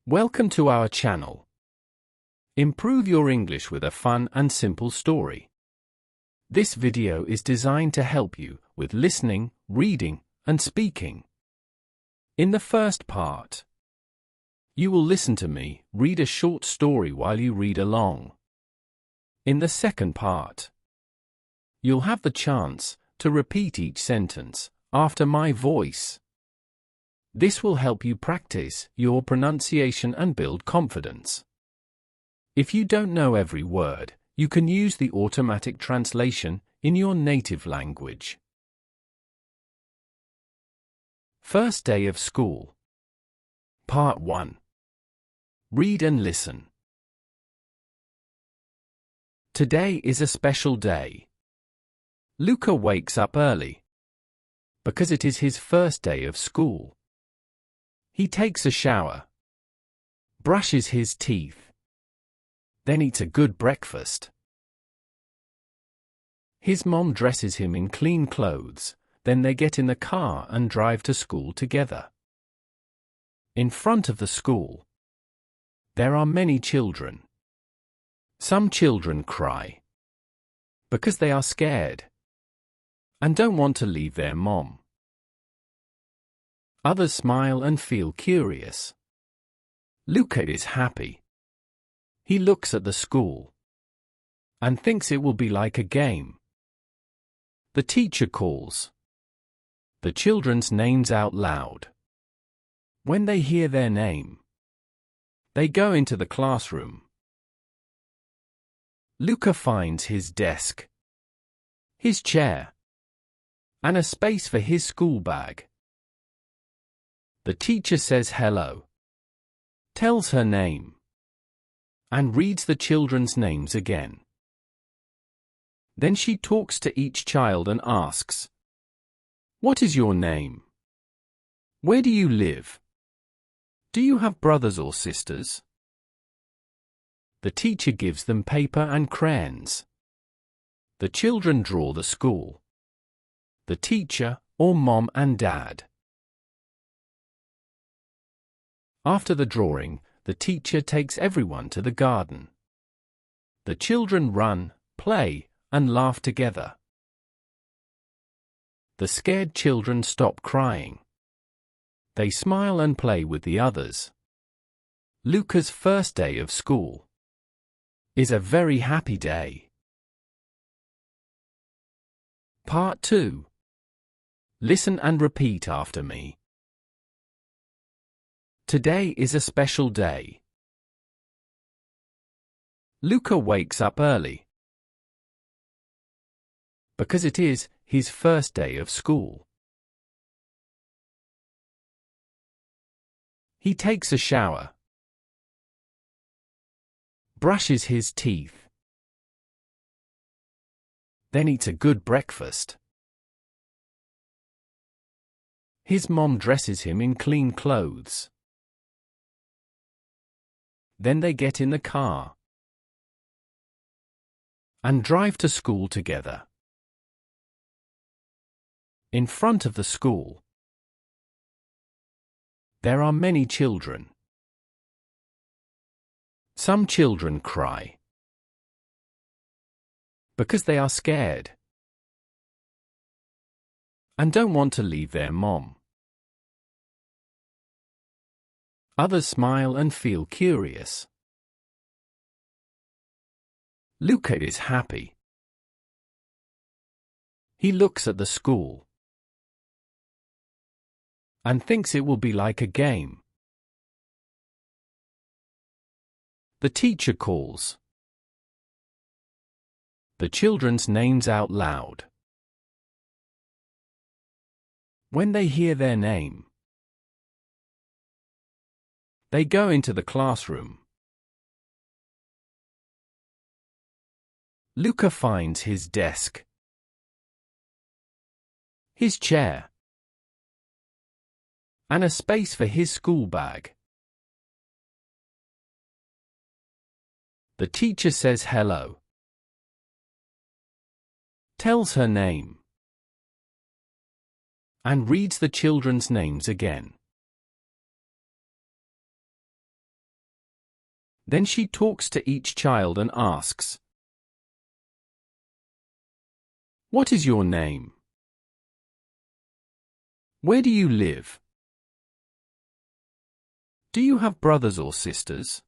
Welcome to our channel. Improve your English with a fun and simple story. This video is designed to help you with listening, reading, and speaking. In the first part, you will listen to me read a short story while you read along. In the second part, you'll have the chance to repeat each sentence after my voice. This will help you practice your pronunciation and build confidence. If you don't know every word, you can use the automatic translation in your native language. First day of school. Part 1. Read and listen. Today is a special day. Luca wakes up early because it is his first day of school. He takes a shower, brushes his teeth, then eats a good breakfast. His mom dresses him in clean clothes, then they get in the car and drive to school together. In front of the school, there are many children. Some children cry because they are scared and don't want to leave their mom. Others smile and feel curious. Luca is happy. He looks at the school and thinks it will be like a game. The teacher calls the children's names out loud. When they hear their name, they go into the classroom. Luca finds his desk, his chair, and a space for his school bag. The teacher says hello, tells her name, and reads the children's names again. Then she talks to each child and asks, "What is your name? Where do you live? Do you have brothers or sisters?" The teacher gives them paper and crayons. The children draw the school, the teacher, or mom and dad. After the drawing, the teacher takes everyone to the garden. The children run, play, and laugh together. The scared children stop crying. They smile and play with the others. Luca's first day of school is a very happy day. Part 2. Listen and repeat after me. Today is a special day. Luca wakes up early because it is his first day of school. He takes a shower, brushes his teeth, then eats a good breakfast. His mom dresses him in clean clothes. Then they get in the car and drive to school together. In front of the school, there are many children. Some children cry because they are scared and don't want to leave their mom. Others smile and feel curious. Luca is happy. He looks at the school and thinks it will be like a game. The teacher calls the children's names out loud. When they hear their name, they go into the classroom. Luca finds his desk, his chair, and a space for his school bag. The teacher says hello, tells her name, and reads the children's names again. Then she talks to each child and asks, "What is your name? Where do you live? Do you have brothers or sisters?"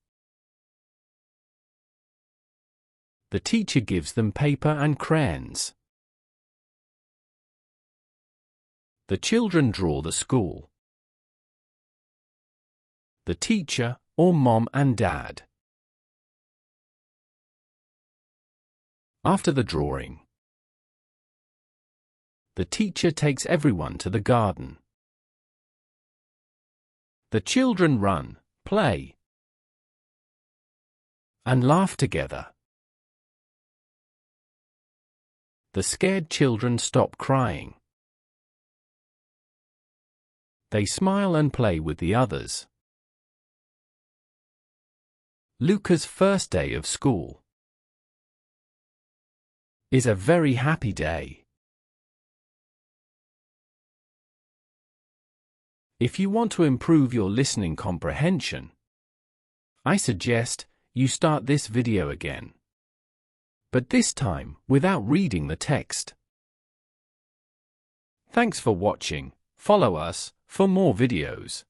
The teacher gives them paper and crayons. The children draw the school. The teacher, or mom and dad. After the drawing, the teacher takes everyone to the garden. The children run, play, and laugh together. The scared children stop crying. They smile and play with the others. Luca's first day of school is a very happy day. If you want to improve your listening comprehension, I suggest you start this video again, but this time without reading the text. Thanks for watching. Follow us for more videos.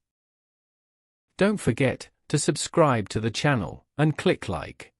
Don't forget to subscribe to the channel and click like.